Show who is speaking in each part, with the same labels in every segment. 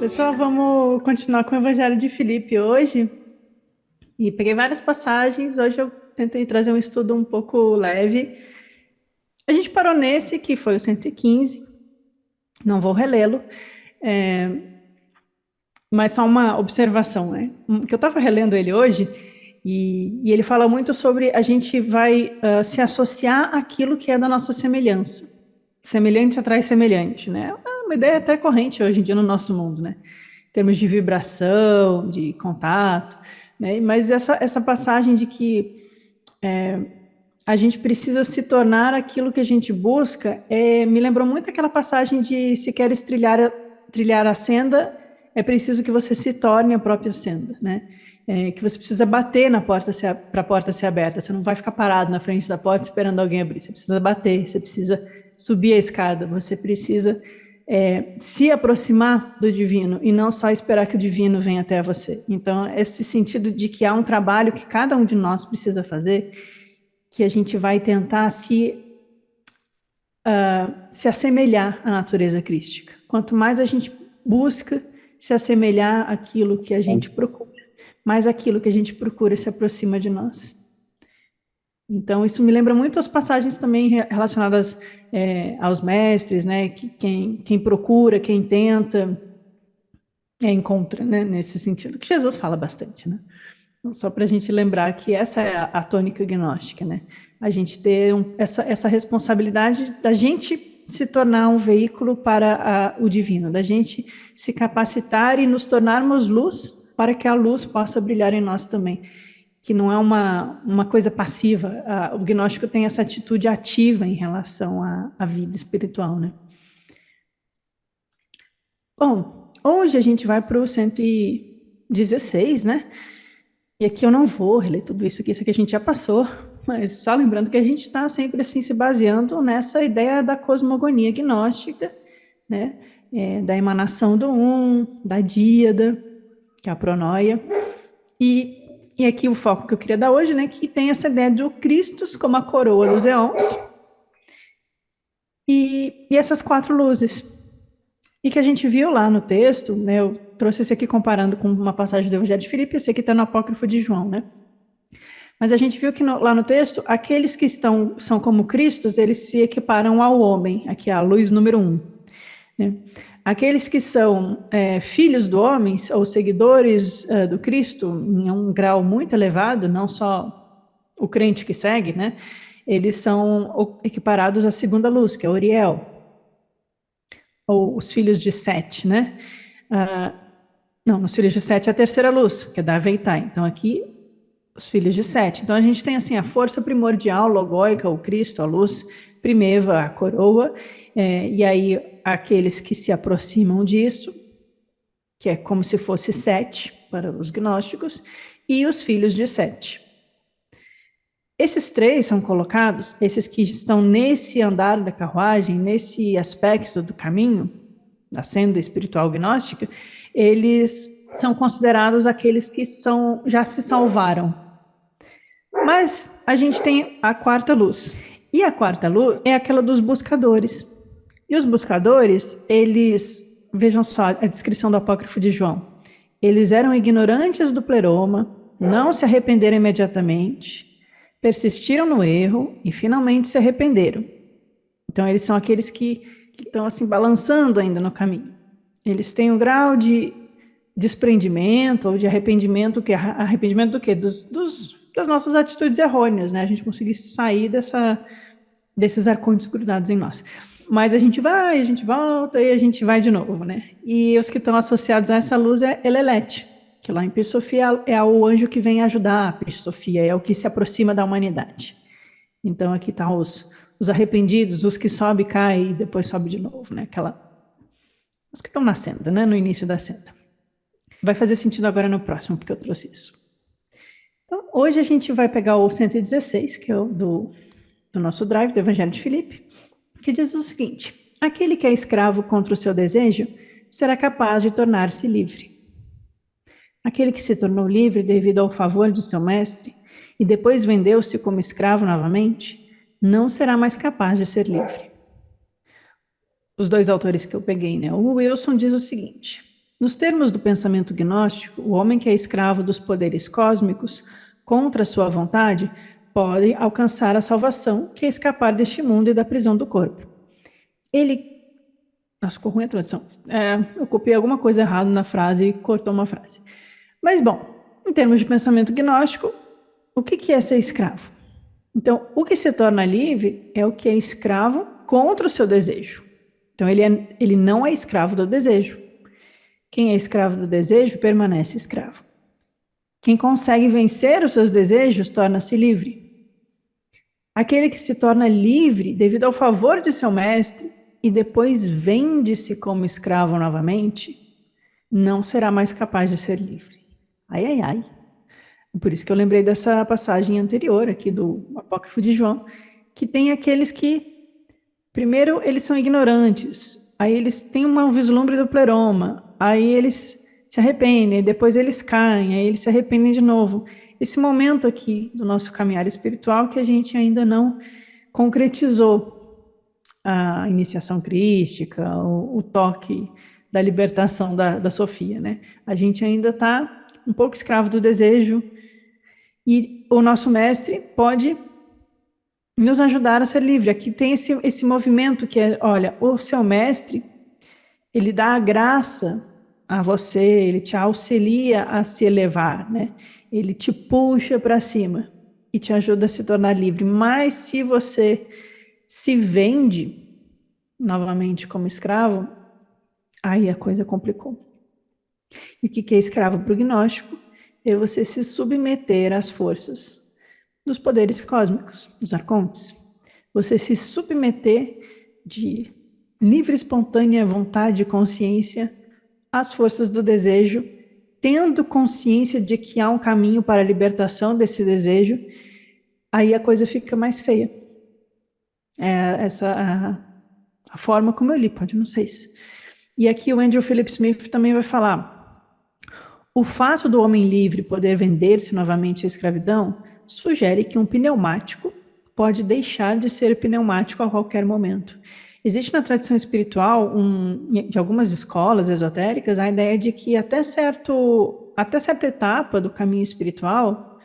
Speaker 1: Pessoal, vamos continuar com o Evangelho de Filipe hoje. E peguei várias passagens. Hoje eu tentei trazer um estudo um pouco leve. A gente parou nesse, que foi o 115. Não vou relê-lo. Mas só uma observação, né? Que eu estava relendo ele hoje, e ele fala muito sobre a gente vai se associar àquilo que é da nossa semelhança. Semelhante atrai semelhante, né? É uma ideia até corrente hoje em dia no nosso mundo, né? Em termos de vibração, de contato, né? Mas essa passagem de que a gente precisa se tornar aquilo que a gente busca, me lembrou muito aquela passagem de se queres trilhar a senda, é preciso que você se torne a própria senda, né? Que você precisa bater na porta para a porta ser aberta. Você não vai ficar parado na frente da porta esperando alguém abrir. Você precisa bater, você precisa subir a escada, você precisa se aproximar do divino e não só esperar que o divino venha até você. Então, esse sentido de que há um trabalho que cada um de nós precisa fazer, que a gente vai tentar se assemelhar à natureza crística. Quanto mais a gente busca se assemelhar àquilo que a gente procura, mais aquilo que a gente procura se aproxima de nós. Então, isso me lembra muito as passagens também relacionadas aos mestres, né? Que quem procura, quem tenta, encontra, né? Nesse sentido, que Jesus fala bastante, né? Só para a gente lembrar que essa é a tônica gnóstica, né? A gente ter essa responsabilidade da gente se tornar um veículo para o divino, da gente se capacitar e nos tornarmos luz para que a luz possa brilhar em nós também, que não é uma coisa passiva. O gnóstico tem essa atitude ativa em relação à vida espiritual, né? Bom, hoje a gente vai para o 116, né? E aqui eu não vou reler tudo isso aqui a gente já passou, mas só lembrando que a gente está sempre assim se baseando nessa ideia da cosmogonia gnóstica, né? Da emanação do da díada, que é a pronoia, e aqui o foco que eu queria dar hoje, né? Que tem essa ideia do Christus como a coroa dos éons e essas quatro luzes. E que a gente viu lá no texto, né? Eu trouxe esse aqui comparando com uma passagem do Evangelho de Filipe, esse aqui está no Apócrifo de João, né? Mas a gente viu que lá no texto, aqueles que são como Cristos, eles se equiparam ao homem, aqui a luz número 1. Né? Aqueles que são filhos do homem, ou seguidores do Cristo, em um grau muito elevado, não só o crente que segue, né? Eles são equiparados à segunda luz, que é Oriel, ou os filhos de Sete, né? Não, os filhos de Sete é a terceira luz, que é da Veitai. Então aqui os filhos de Sete. Então a gente tem assim a força primordial, logóica, o Cristo, a luz primeva, a coroa, e aí aqueles que se aproximam disso, que é como se fosse Sete para os gnósticos, e os filhos de Sete. Esses três são colocados, esses que estão nesse andar da carruagem, nesse aspecto do caminho, da senda espiritual gnóstica, eles são considerados aqueles que já se salvaram. Mas a gente tem a quarta luz. E a quarta luz é aquela dos buscadores. E os buscadores, vejam só a descrição do Apócrifo de João. Eles eram ignorantes do pleroma, não se arrependeram imediatamente, persistiram no erro e finalmente se arrependeram. Então, eles são aqueles que estão assim balançando ainda no caminho. Eles têm um grau de desprendimento ou de arrependimento, que arrependimento do quê? Das nossas atitudes errôneas, né? A gente conseguir sair desses arcontes grudados em nós. Mas a gente vai, a gente volta e a gente vai de novo, né? E os que estão associados a essa luz é Elelete, que lá em Pir Sofia é o anjo que vem ajudar a Pir Sofia, é o que se aproxima da humanidade. Então aqui estão tá os arrependidos, os que sobe, cai e depois sobe de novo, né? Os que estão na senda, né? No início da senda. Vai fazer sentido agora no próximo, porque eu trouxe isso. Então, hoje a gente vai pegar o 116, que é o do nosso drive, do Evangelho de Filipe, que diz o seguinte: aquele que é escravo contra o seu desejo será capaz de tornar-se livre. Aquele que se tornou livre devido ao favor de seu mestre e depois vendeu-se como escravo novamente, não será mais capaz de ser livre. Os dois autores que eu peguei, né? O Wilson diz o seguinte: Nos termos do pensamento gnóstico, o homem que é escravo dos poderes cósmicos, contra sua vontade, pode alcançar a salvação, que é escapar deste mundo e da prisão do corpo. Ele... Nossa, ficou ruim a tradução. Eu copiei alguma coisa errada na frase e cortou uma frase. Mas, bom, em termos de pensamento gnóstico, o que é ser escravo? Então, o que se torna livre é o que é escravo contra o seu desejo. Então, ele não é escravo do desejo. Quem é escravo do desejo permanece escravo. Quem consegue vencer os seus desejos torna-se livre. Aquele que se torna livre devido ao favor de seu mestre e depois vende-se como escravo novamente, não será mais capaz de ser livre. Ai, ai, ai. Por isso que eu lembrei dessa passagem anterior aqui do Apócrifo de João, que tem aqueles que, primeiro, eles são ignorantes, aí eles têm um vislumbre do pleroma, aí eles se arrependem, depois eles caem, aí eles se arrependem de novo. Esse momento aqui do nosso caminhar espiritual que a gente ainda não concretizou a iniciação crística, o toque da libertação da Sofia, né? A gente ainda está um pouco escravo do desejo e o nosso mestre pode nos ajudar a ser livre. Aqui tem esse movimento que é, olha, o seu mestre, ele dá a graça a você, ele te auxilia a se elevar, né? Ele te puxa para cima e te ajuda a se tornar livre. Mas se você se vende novamente como escravo, aí a coisa complicou. E o que é escravo para o gnóstico? É você se submeter às forças dos poderes cósmicos, dos arcontes. Você se submeter de livre, espontânea vontade e consciência às forças do desejo, tendo consciência de que há um caminho para a libertação desse desejo, aí a coisa fica mais feia. A forma como eu li, pode não ser isso. E aqui o Andrew Philip Smith também vai falar: o fato do homem livre poder vender-se novamente à escravidão sugere que um pneumático pode deixar de ser pneumático a qualquer momento. Existe na tradição espiritual, de algumas escolas esotéricas, a ideia de que até certa etapa do caminho espiritual,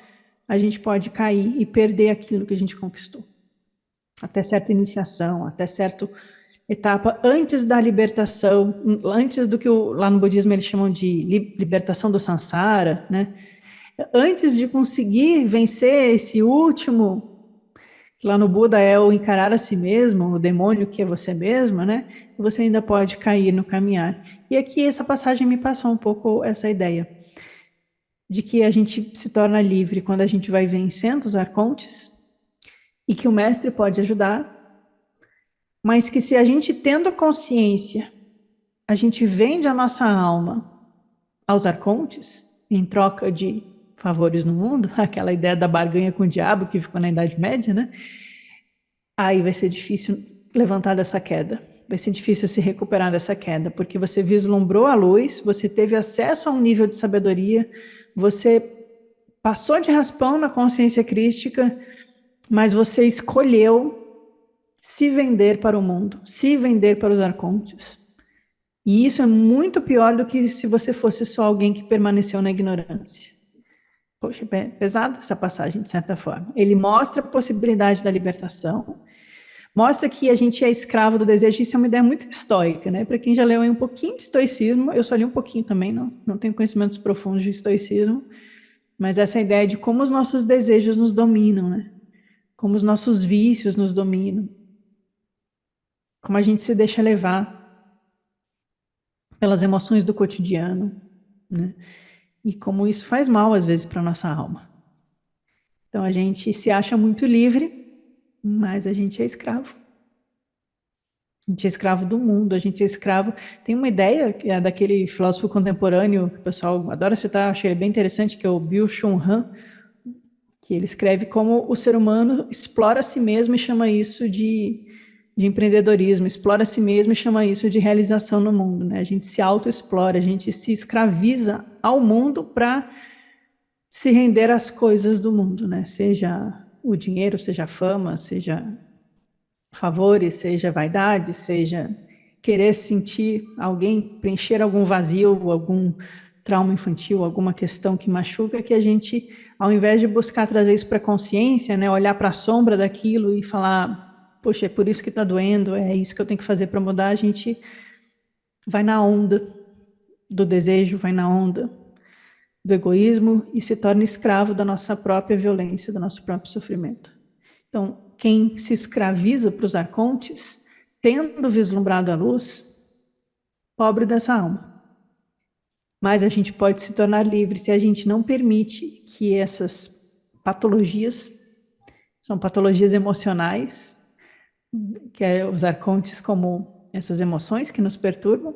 Speaker 1: a gente pode cair e perder aquilo que a gente conquistou. Até certa iniciação, até certa etapa antes da libertação, antes do que lá no budismo eles chamam de libertação do samsara, né? Antes de conseguir vencer esse último, que lá no Buda é o encarar a si mesmo, o demônio que é você mesma, né? Você ainda pode cair no caminhar. E aqui essa passagem me passou um pouco essa ideia de que a gente se torna livre quando a gente vai vencendo os arcontes e que o mestre pode ajudar, mas que se a gente tendo consciência, a gente vende a nossa alma aos arcontes em troca de favores no mundo, aquela ideia da barganha com o diabo que ficou na Idade Média, né? Aí vai ser difícil levantar dessa queda, vai ser difícil se recuperar dessa queda, porque você vislumbrou a luz, você teve acesso a um nível de sabedoria, você passou de raspão na consciência crística, mas você escolheu se vender para o mundo, se vender para os arcontes. E isso é muito pior do que se você fosse só alguém que permaneceu na ignorância. Poxa, é pesada essa passagem, de certa forma. Ele mostra a possibilidade da libertação, mostra que a gente é escravo do desejo. Isso é uma ideia muito estoica, né? Para quem já leu um pouquinho de estoicismo, eu só li um pouquinho também, não tenho conhecimentos profundos de estoicismo, mas essa ideia de como os nossos desejos nos dominam, né? Como os nossos vícios nos dominam, como a gente se deixa levar pelas emoções do cotidiano, né? E como isso faz mal, às vezes, para a nossa alma. Então, a gente se acha muito livre, mas a gente é escravo. A gente é escravo do mundo, a gente é escravo... Tem uma ideia, que é daquele filósofo contemporâneo, que o pessoal adora citar, achei ele bem interessante, que é o Byung-Chul Han, que ele escreve como o ser humano explora a si mesmo e chama isso de empreendedorismo, explora a si mesmo e chama isso de realização no mundo, né? A gente se autoexplora, a gente se escraviza ao mundo para se render às coisas do mundo, né? Seja o dinheiro, seja a fama, seja favores, seja vaidade, seja... querer sentir alguém, preencher algum vazio, algum trauma infantil, alguma questão que machuca, que a gente, ao invés de buscar trazer isso para a consciência, né, olhar para a sombra daquilo e falar, poxa, é por isso que está doendo, é isso que eu tenho que fazer para mudar, a gente vai na onda do desejo, vai na onda do egoísmo e se torna escravo da nossa própria violência, do nosso próprio sofrimento. Então, quem se escraviza para os arcontes, tendo vislumbrado a luz, pobre dessa alma. Mas a gente pode se tornar livre se a gente não permite que essas patologias, são patologias emocionais, que é os arcontes como essas emoções que nos perturbam,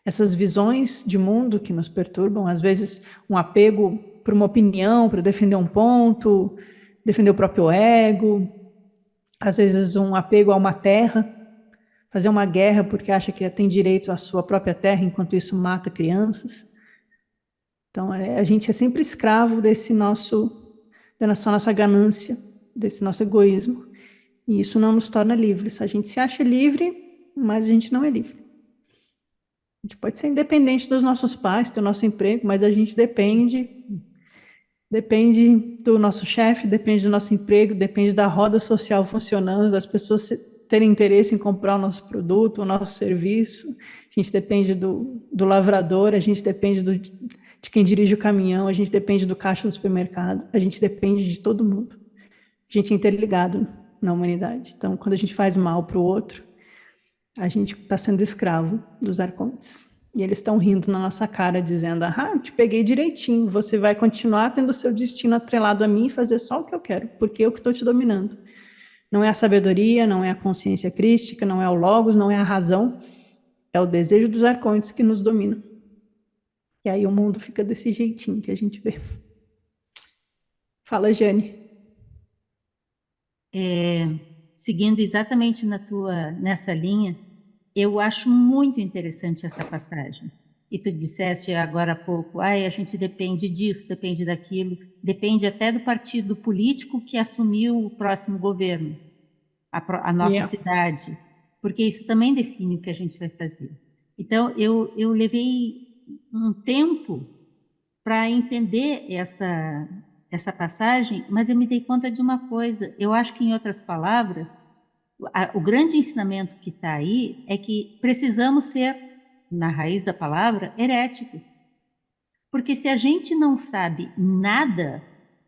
Speaker 1: essas visões de mundo que nos perturbam, às vezes um apego por uma opinião, para defender um ponto, defender o próprio ego, às vezes um apego a uma terra, fazer uma guerra porque acha que tem direito à sua própria terra, enquanto isso mata crianças. Então, a gente é sempre escravo dessa nossa ganância, desse nosso egoísmo. E isso não nos torna livres. A gente se acha livre, mas a gente não é livre. A gente pode ser independente dos nossos pais, ter o nosso emprego, mas a gente depende do nosso chefe, depende do nosso emprego, depende da roda social funcionando, das pessoas terem interesse em comprar o nosso produto, o nosso serviço. A gente depende do lavrador, a gente depende de quem dirige o caminhão, a gente depende do caixa do supermercado, a gente depende de todo mundo. A gente é interligado na humanidade. Então, quando a gente faz mal para o outro, a gente está sendo escravo dos arcontes. E eles estão rindo na nossa cara, dizendo, te peguei direitinho, você vai continuar tendo seu destino atrelado a mim e fazer só o que eu quero, porque eu que estou te dominando. Não é a sabedoria, não é a consciência crística, não é o logos, não é a razão, é o desejo dos arcontes que nos domina. E aí o mundo fica desse jeitinho que a gente vê. Fala, Jane.
Speaker 2: Seguindo exatamente nessa linha, eu acho muito interessante essa passagem. E tu disseste agora há pouco, a gente depende disso, depende daquilo, depende até do partido político que assumiu o próximo governo, a nossa cidade, porque isso também define o que a gente vai fazer. Então, eu levei um tempo para entender essa passagem, mas eu me dei conta de uma coisa. Eu acho que, em outras palavras, o grande ensinamento que está aí é que precisamos ser, na raiz da palavra, heréticos. Porque se a gente não sabe nada,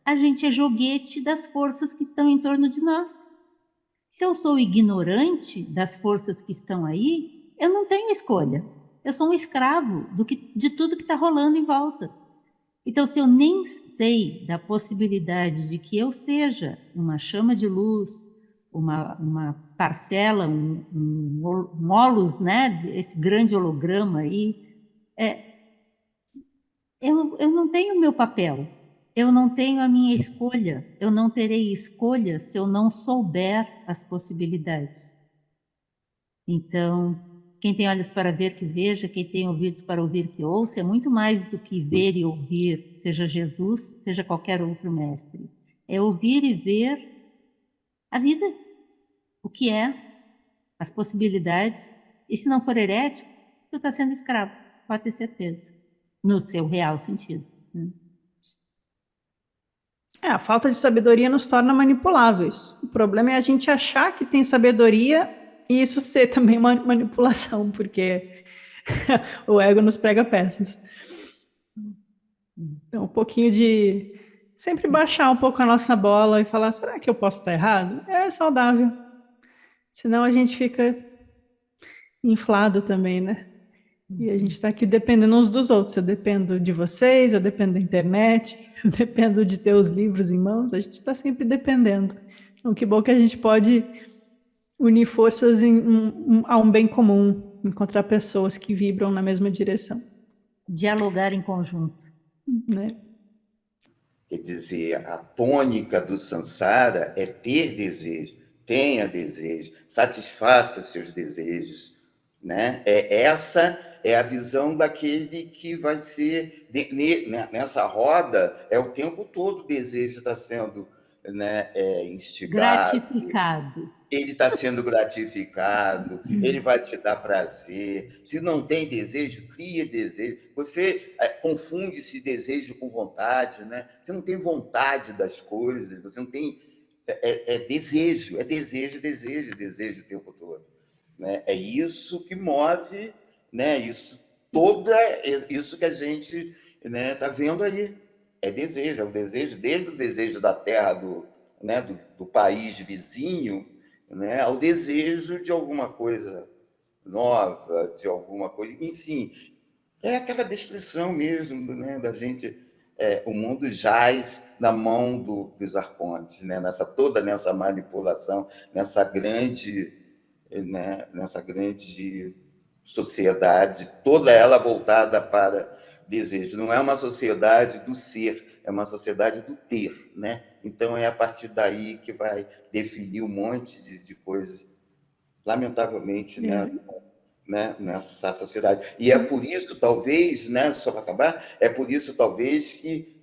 Speaker 2: a gente é joguete das forças que estão em torno de nós. Se eu sou ignorante das forças que estão aí, eu não tenho escolha. Eu sou um escravo de tudo que está rolando em volta. Então, se eu nem sei da possibilidade de que eu seja uma chama de luz, uma parcela, um holus, né, esse grande holograma aí, eu não tenho o meu papel, eu não tenho a minha escolha, eu não terei escolha se eu não souber as possibilidades. Então, quem tem olhos para ver, que veja, quem tem ouvidos para ouvir, que ouça, é muito mais do que ver e ouvir, seja Jesus, seja qualquer outro mestre. É ouvir e ver a vida, o que é, as possibilidades, e se não for herético, tu está sendo escravo, pode ter certeza, no seu real sentido.
Speaker 1: A falta de sabedoria nos torna manipuláveis. O problema é a gente achar que tem sabedoria e isso ser também uma manipulação, porque o ego nos prega peças. Então, um pouquinho de sempre baixar um pouco a nossa bola e falar, será que eu posso estar errado? É saudável. Senão a gente fica inflado também, né? E a gente está aqui dependendo uns dos outros. Eu dependo de vocês, eu dependo da internet, eu dependo de ter os livros em mãos. A gente está sempre dependendo. Então, que bom que a gente pode unir forças a um bem comum, encontrar pessoas que vibram na mesma direção.
Speaker 2: Dialogar em conjunto.
Speaker 1: Né?
Speaker 3: Quer dizer, a tônica do samsara é ter desejo, tenha desejo, satisfaça seus desejos, né? Essa é a visão daquele que vai ser nessa roda, é o tempo todo o desejo está sendo né, instigado,
Speaker 2: Gratificado.
Speaker 3: ele está sendo gratificado, ele vai te dar prazer. Se não tem desejo, cria desejo. Você confunde esse desejo com vontade, né? Você não tem vontade das coisas, você não tem. Desejo, desejo o tempo todo. Né? É isso que move, né? Isso que a gente, né, está vendo aí. É o desejo, desde o desejo da terra né, do país vizinho, né, ao desejo de alguma coisa nova, de alguma coisa, enfim, é aquela descrição mesmo, né, da gente, o mundo jaz na mão dos arcontes, né, nessa manipulação, né, nessa grande sociedade, toda ela voltada para desejo. Não é uma sociedade do ser, é uma sociedade do ter, né? Então é a partir daí que vai definir um monte de coisas, lamentavelmente, nessa sociedade. E é por isso, talvez, né, só para acabar, é por isso, talvez, que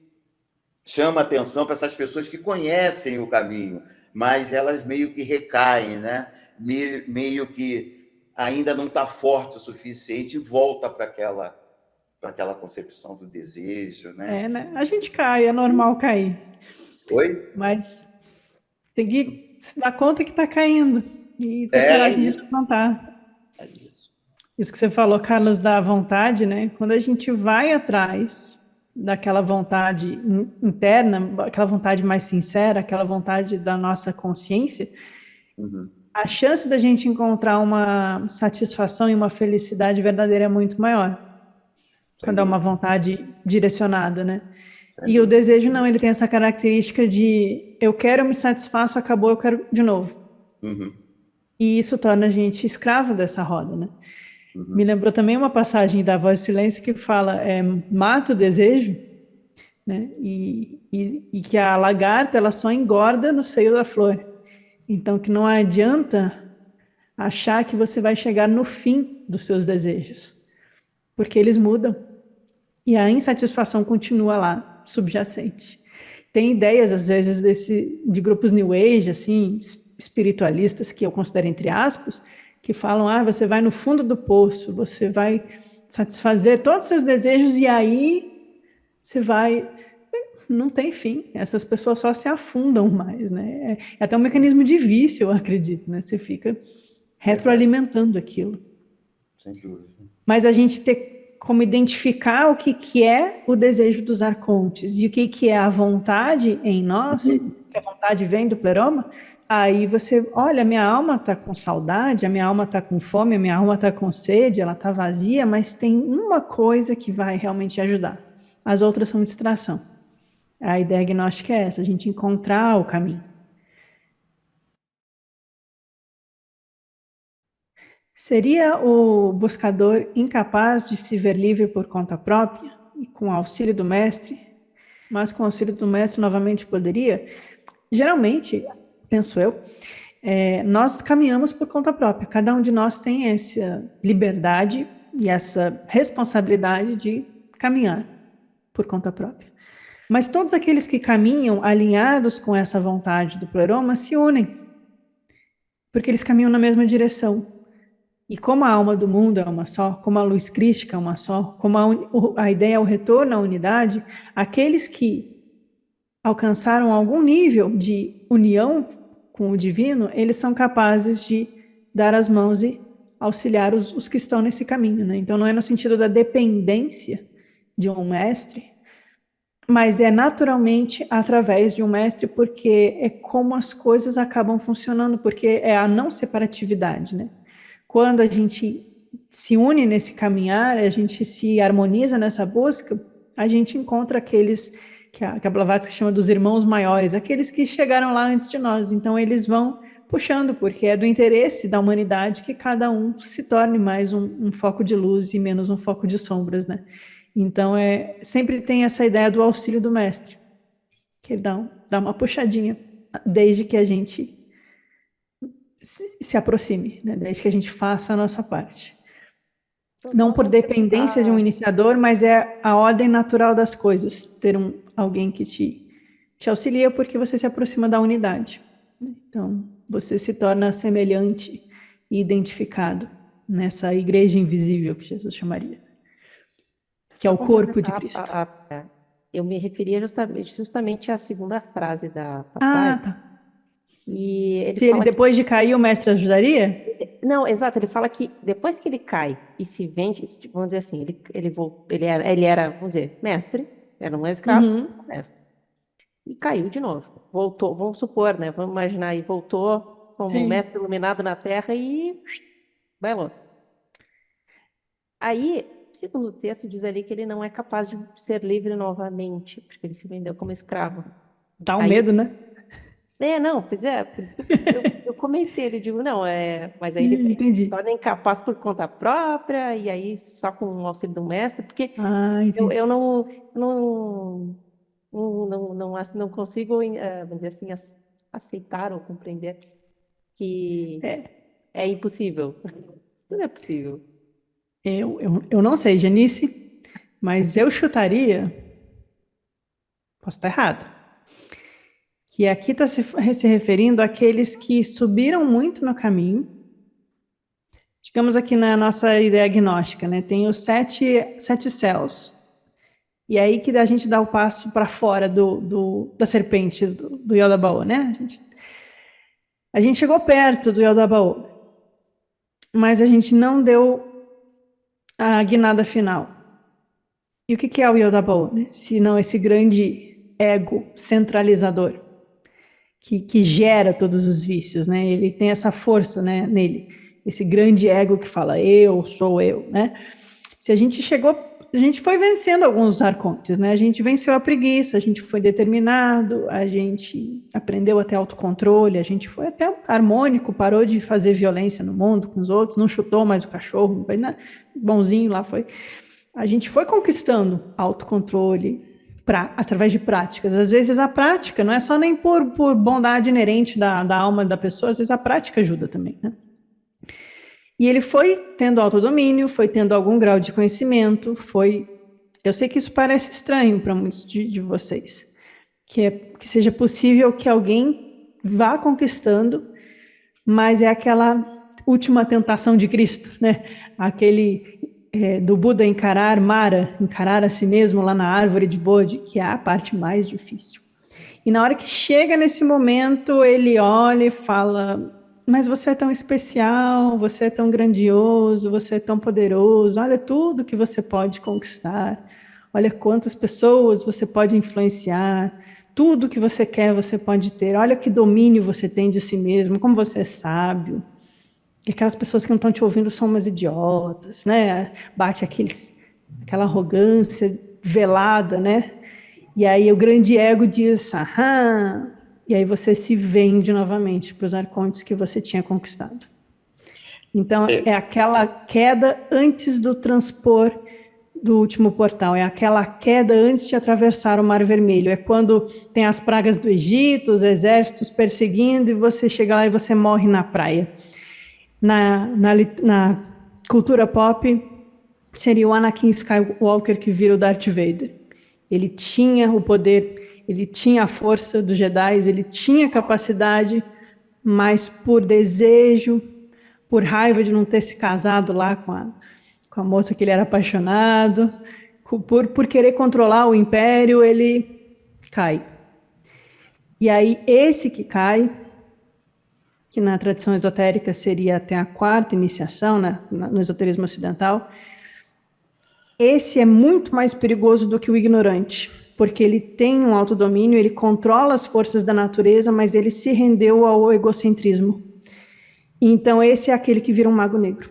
Speaker 3: chama atenção para essas pessoas que conhecem o caminho, mas elas meio que recaem, né? Meio que ainda não está forte o suficiente e volta para aquela concepção do desejo, né?
Speaker 1: Né? A gente cai, é normal cair.
Speaker 3: Oi?
Speaker 1: Mas tem que se dar conta que está caindo e ter
Speaker 3: É
Speaker 1: coragem de
Speaker 3: isso.
Speaker 1: levantar.
Speaker 3: É isso.
Speaker 1: Isso que você falou, Carlos, da vontade, né? Quando a gente vai atrás daquela vontade interna, aquela vontade mais sincera, aquela vontade da nossa consciência, a chance da gente encontrar uma satisfação e uma felicidade verdadeira é muito maior. Quando é uma vontade direcionada, né? E o desejo não, ele tem essa característica de eu quero, eu me satisfaço, acabou, eu quero de novo. E isso torna a gente escravo dessa roda, né? Me lembrou também uma passagem da Voz do Silêncio que fala, mata o desejo, né? E que a lagarta, ela só engorda no seio da flor. Então, que não adianta achar que você vai chegar no fim dos seus desejos, porque eles mudam. E a insatisfação continua lá, subjacente. Tem ideias, às vezes, de grupos New Age, assim, espiritualistas, que eu considero entre aspas, que falam, você vai no fundo do poço, você vai satisfazer todos os seus desejos e aí você vai... Não tem fim, essas pessoas só se afundam mais, né? É até um mecanismo de vício, eu acredito, né? Você fica retroalimentando aquilo.
Speaker 3: Sem dúvida.
Speaker 1: Mas a gente ter como identificar o que é o desejo dos arcontes e o que é a vontade em nós, que a vontade vem do pleroma, aí você, olha, minha alma está com saudade, a minha alma está com fome, a minha alma está com sede, ela está vazia, mas tem uma coisa que vai realmente ajudar. As outras são distração. A ideia agnóstica é essa, a gente encontrar o caminho. Seria o buscador incapaz de se ver livre por conta própria, e com auxílio do mestre, mas com auxílio do mestre novamente poderia? Geralmente, penso eu, nós caminhamos por conta própria. Cada um de nós tem essa liberdade e essa responsabilidade de caminhar por conta própria. Mas todos aqueles que caminham alinhados com essa vontade do pleroma se unem, porque eles caminham na mesma direção. E como a alma do mundo é uma só, como a luz crística é uma só, como a ideia é o retorno à unidade, aqueles que alcançaram algum nível de união com o divino, eles são capazes de dar as mãos e auxiliar os que estão nesse caminho, né? Então não é no sentido da dependência de um mestre, mas é naturalmente através de um mestre, porque é como as coisas acabam funcionando, porque é a não separatividade, né? Quando a gente se une nesse caminhar, a gente se harmoniza nessa busca, a gente encontra aqueles que a Blavatsky chama dos irmãos maiores, aqueles que chegaram lá antes de nós. Então eles vão puxando, porque é do interesse da humanidade que cada um se torne mais um foco de luz e menos um foco de sombras, né? Então sempre tem essa ideia do auxílio do mestre, que ele dá uma puxadinha, desde que a gente se aproxime, né? Desde que a gente faça a nossa parte. Não por dependência de um iniciador, mas é a ordem natural das coisas, ter alguém que te Te auxilia porque você se aproxima da unidade. Então, você se torna semelhante e identificado nessa igreja invisível que Jesus chamaria, que é
Speaker 4: Só
Speaker 1: o corpo de
Speaker 4: complementar,
Speaker 1: Cristo.
Speaker 4: eu me referia justamente à segunda frase da
Speaker 1: Ah,
Speaker 4: passagem,
Speaker 1: tá.
Speaker 4: e ele
Speaker 1: Se ele
Speaker 4: fala que,
Speaker 1: depois de cair, o mestre ajudaria?
Speaker 4: não, exato, ele fala que depois que ele cai e se vende, vamos dizer assim, ele era, vamos dizer, mestre, era um escravo,
Speaker 1: Uhum.
Speaker 4: mestre, e caiu de novo, voltou, vamos supor, né, vamos imaginar, e voltou como
Speaker 1: Sim.
Speaker 4: mestre iluminado na terra e bailou. Aí, segundo o texto, diz ali que ele não é capaz de ser livre novamente, porque ele se vendeu como escravo.
Speaker 1: Dá um
Speaker 4: Aí,
Speaker 1: medo, né?
Speaker 4: não, pois é, por isso que eu comentei, ele digo, não, mas aí ele se
Speaker 1: Entendi.
Speaker 4: torna incapaz por conta própria, e aí só com o auxílio do mestre, porque
Speaker 1: Ah,
Speaker 4: eu
Speaker 1: entendi.
Speaker 4: não consigo, vamos dizer assim, aceitar ou compreender que
Speaker 1: É,
Speaker 4: é impossível. Tudo é possível.
Speaker 1: eu não sei, Janice, mas eu chutaria, posso estar errado, que aqui está se referindo àqueles que subiram muito no caminho, digamos aqui na nossa ideia agnóstica, né? Tem os sete céus. E aí que a gente dá o passo para fora da serpente, do Yodabaô, né? A gente chegou perto do Yodabaô, mas a gente não deu a guinada final. E o que é o Yodabaô, né? Se não esse grande ego centralizador que gera todos os vícios, né? Ele tem essa força, né, nele, esse grande ego que fala eu sou eu, né? Se a gente chegou, a gente foi vencendo alguns arcontes, né? A gente venceu a preguiça, a gente foi determinado, a gente aprendeu até autocontrole, a gente foi até harmônico, parou de fazer violência no mundo com os outros, não chutou mais o cachorro, né? Bonzinho lá foi. A gente foi conquistando autocontrole através de práticas. Às vezes a prática não é só nem por bondade inerente da alma da pessoa, às vezes a prática ajuda também, né? E ele foi tendo autodomínio, foi tendo algum grau de conhecimento, foi. Eu sei que isso parece estranho para muitos de vocês, que seja possível que alguém vá conquistando, mas é aquela última tentação de Cristo, né? Aquele do Buda encarar Mara, encarar a si mesmo lá na árvore de Bodhi, que é a parte mais difícil. E na hora que chega nesse momento, ele olha e fala: mas você é tão especial, você é tão grandioso, você é tão poderoso, olha tudo que você pode conquistar, olha quantas pessoas você pode influenciar, tudo que você quer você pode ter, olha que domínio você tem de si mesmo, como você é sábio. E aquelas pessoas que não estão te ouvindo são umas idiotas, né? Bate aquela arrogância velada, né? E aí o grande ego diz, aham, e aí você se vende novamente para os arcontes que você tinha conquistado. Então, é
Speaker 3: É,
Speaker 1: aquela queda antes do transpor do último portal, é aquela queda antes de atravessar o Mar Vermelho, é quando tem as pragas do Egito, os exércitos perseguindo, e você chega lá e você morre na praia. Na cultura pop, seria o Anakin Skywalker que vira o Darth Vader. Ele tinha o poder, ele tinha a força dos Jedi, ele tinha capacidade, mas por desejo, por raiva de não ter se casado lá com a moça que ele era apaixonado, por querer controlar o império, ele cai. E aí, esse que cai, que na tradição esotérica seria até a quarta iniciação, no esoterismo ocidental, esse é muito mais perigoso do que o ignorante, porque ele tem um autodomínio, ele controla as forças da natureza, mas ele se rendeu ao egocentrismo. Então, esse é aquele que vira um mago negro,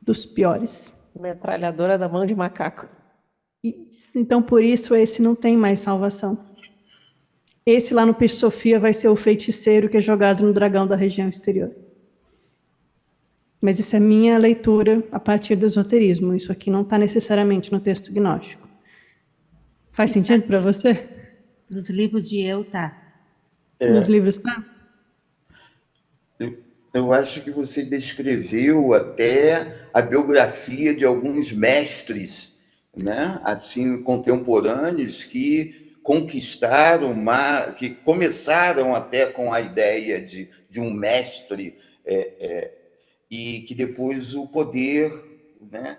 Speaker 1: dos piores.
Speaker 4: Metralhadora da mão de macaco.
Speaker 1: Então, por isso, esse não tem mais salvação. Esse lá no Peixe Sofia vai ser o feiticeiro que é jogado no dragão da região exterior. Mas isso é minha leitura a partir do esoterismo. Isso aqui não está necessariamente no texto gnóstico. Faz
Speaker 2: Está
Speaker 1: sentido para você?
Speaker 2: nos livros de eu, tá.
Speaker 1: Nos livros tá?
Speaker 3: eu acho que você descreveu até a biografia de alguns mestres, né, assim, contemporâneos que conquistaram, que começaram até com a ideia de um mestre, e que depois o poder, né,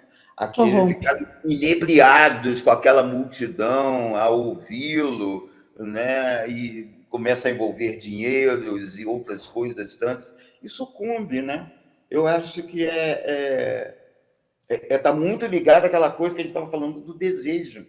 Speaker 3: ficaram inebriados com aquela multidão a ouvi-lo, né, e começa a envolver dinheiros e outras coisas tantas, e sucumbe, né? Eu acho que está muito ligado àquela coisa que a gente estava falando do desejo.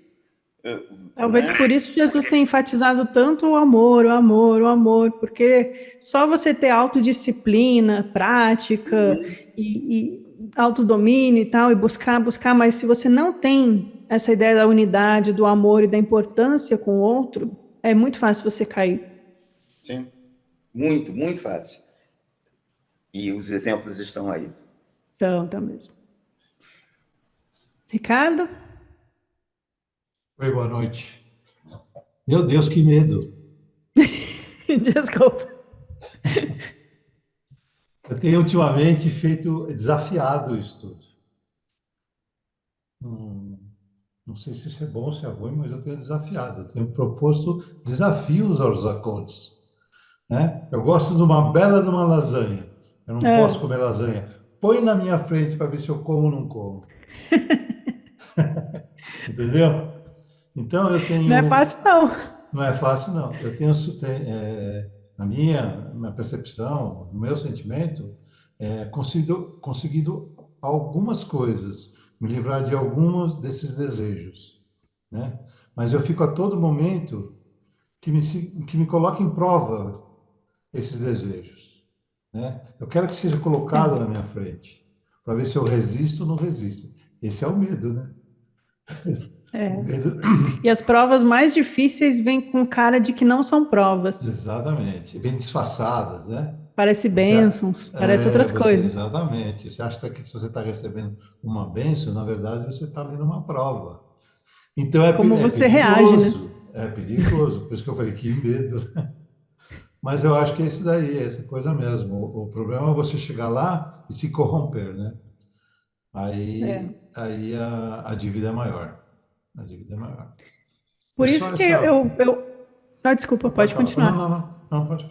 Speaker 1: Talvez por isso Jesus tenha enfatizado tanto o amor, o amor, o amor, porque só você ter autodisciplina, prática e autodomínio e tal, e buscar, mas se você não tem essa ideia da unidade, do amor e da importância com o outro, é muito fácil você cair.
Speaker 3: Sim, muito, muito fácil. E os exemplos estão aí.
Speaker 1: Então, tá mesmo. Ricardo?
Speaker 5: Oi, boa noite. Meu Deus, que medo.
Speaker 1: Desculpa.
Speaker 5: Eu tenho ultimamente desafiado isso tudo. Não sei se isso é bom ou se é ruim, mas eu tenho desafiado. Eu tenho proposto desafios aos arcontes, né? Eu gosto de uma bela de uma lasanha. Eu não posso comer lasanha. Põe na minha frente para ver se eu como ou não como. Entendeu? Então eu tenho...
Speaker 1: Não é fácil, não.
Speaker 5: Não é fácil, não. Eu tenho, na minha percepção, no meu sentimento, conseguido algumas coisas, me livrar de alguns desses desejos, né? Mas eu fico a todo momento que me coloque em prova esses desejos, né? Eu quero que seja colocado na minha frente, para ver se eu resisto ou não resisto. Esse é o medo, né?
Speaker 1: E as provas mais difíceis vêm com cara de que não são provas.
Speaker 5: Exatamente, bem disfarçadas, né?
Speaker 1: Parece bênçãos, parece outras coisas.
Speaker 5: Exatamente. Você acha que se você está recebendo uma bênção, na verdade você está lendo uma prova. Então
Speaker 1: Como você
Speaker 5: perigoso,
Speaker 1: reage, né?
Speaker 5: É perigoso. Por isso que eu falei que medo. Mas eu acho que é isso daí, é essa coisa mesmo. O problema é você chegar lá e se corromper, né? Aí a dívida é maior. A dívida é maior.
Speaker 1: Por isso que eu... Ah, desculpa, pode continuar.
Speaker 5: Não, pode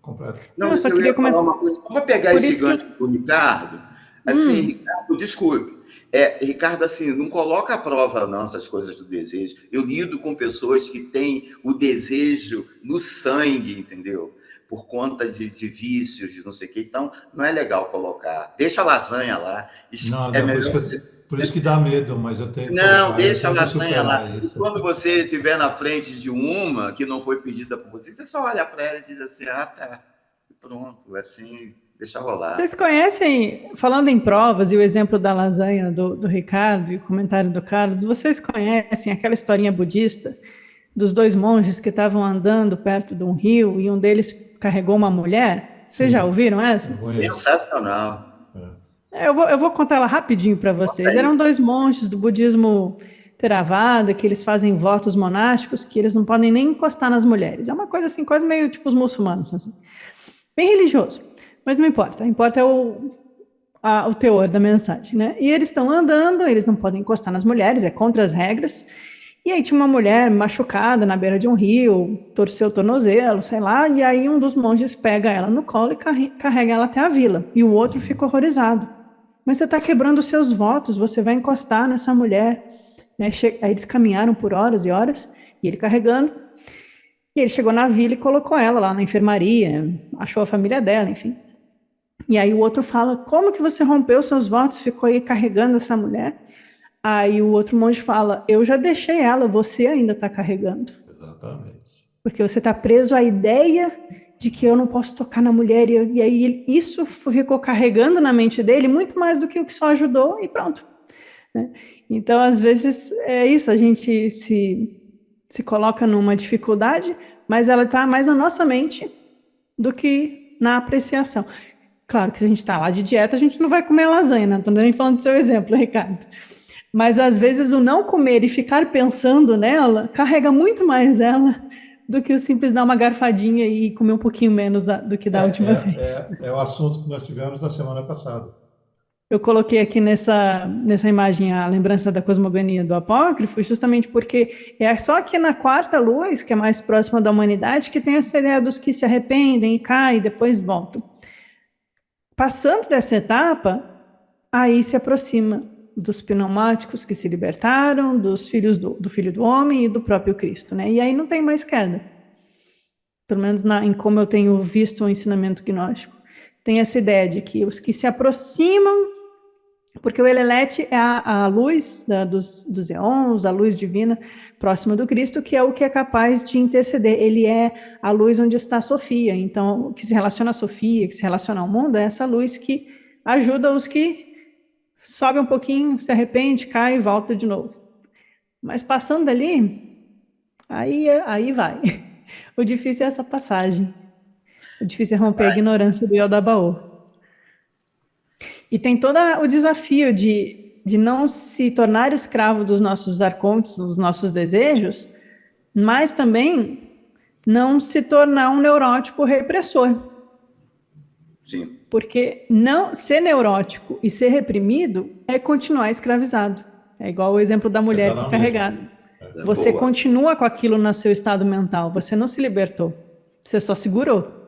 Speaker 5: completo.
Speaker 3: Não,
Speaker 1: só
Speaker 3: eu
Speaker 1: queria
Speaker 3: ia falar
Speaker 1: comentar.
Speaker 3: uma coisa, só para pegar esse gancho do Ricardo, assim, Ricardo, desculpe, Ricardo, assim, não coloca à prova não essas coisas do desejo. Eu lido com pessoas que têm o desejo no sangue, entendeu? Por conta de vícios, de não sei o quê. Então, não é legal colocar. Deixa a lasanha lá.
Speaker 5: Não,
Speaker 3: É melhor
Speaker 5: por isso que dá medo, mas eu tenho que
Speaker 3: Não,
Speaker 5: colocar,
Speaker 3: deixa a
Speaker 5: eu tenho que
Speaker 3: lasanha lá.
Speaker 5: superar
Speaker 3: E
Speaker 5: isso.
Speaker 3: quando você estiver na frente de uma que não foi pedida por você, você só olha para ela e diz assim, tá, pronto, assim, deixa rolar.
Speaker 1: Vocês conhecem, falando em provas e o exemplo da lasanha do Ricardo e o comentário do Carlos, vocês conhecem aquela historinha budista dos dois monges que estavam andando perto de um rio e um deles carregou uma mulher? Vocês já ouviram essa?
Speaker 3: Sensacional.
Speaker 1: Eu vou contar ela rapidinho para vocês. Eram dois monges do budismo Theravada, que eles fazem votos monásticos, que eles não podem nem encostar nas mulheres. É uma coisa assim, quase meio tipo os muçulmanos, assim. Bem religioso, mas não importa. Importa o teor da mensagem, né? E eles estão andando, eles não podem encostar nas mulheres, é contra as regras. E aí tinha uma mulher machucada na beira de um rio, torceu o tornozelo, sei lá, e aí um dos monges pega ela no colo e carrega ela até a vila. E o outro fica horrorizado. Mas você está quebrando os seus votos, você vai encostar nessa mulher. Né? Aí eles caminharam por horas e horas, e ele carregando. E ele chegou na vila e colocou ela lá na enfermaria, achou a família dela, enfim. E aí o outro fala, como que você rompeu seus votos, ficou aí carregando essa mulher? Aí o outro monge fala, eu já deixei ela, você ainda está carregando.
Speaker 5: Exatamente.
Speaker 1: Porque você está preso à ideia de que eu não posso tocar na mulher, e aí isso ficou carregando na mente dele muito mais do que o que só ajudou, e pronto. Né? Então, às vezes, é isso, a gente se coloca numa dificuldade, mas ela está mais na nossa mente do que na apreciação. Claro que se a gente está lá de dieta, a gente não vai comer lasanha, não estou nem falando do seu exemplo, Ricardo. Mas, às vezes, o não comer e ficar pensando nela carrega muito mais ela do que o simples dar uma garfadinha e comer um pouquinho menos do que da última vez.
Speaker 5: É o assunto que nós tivemos na semana passada.
Speaker 1: Eu coloquei aqui nessa imagem a lembrança da cosmogonia do apócrifo, justamente porque é só aqui na quarta luz, que é mais próxima da humanidade, que tem essa ideia dos que se arrependem e caem e depois voltam. Passando dessa etapa, aí se aproxima dos pneumáticos que se libertaram, dos filhos do Filho do Homem e do próprio Cristo, né? E aí não tem mais queda. Pelo menos em como eu tenho visto o ensinamento gnóstico. Tem essa ideia de que os que se aproximam, porque o Elelete é a luz dos eons, a luz divina próxima do Cristo, que é o que é capaz de interceder. Ele é a luz onde está a Sofia. Então, o que se relaciona à Sofia, que se relaciona ao mundo, é essa luz que ajuda os que sobem um pouquinho, se arrepende, cai e volta de novo. Mas passando dali, aí vai. O difícil é essa passagem. O difícil é romper a ignorância do Yodabaô. E tem todo o desafio de não se tornar escravo dos nossos arcontes, dos nossos desejos, mas também não se tornar um neurótico repressor.
Speaker 3: Sim.
Speaker 1: Porque não ser neurótico e ser reprimido é continuar escravizado. É igual o exemplo da mulher que é carregada. Você continua com aquilo no seu estado mental, você não se libertou, você só segurou.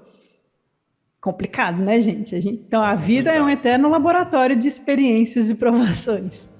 Speaker 1: Complicado, né, gente? Então, a vida é um eterno laboratório de experiências e provações.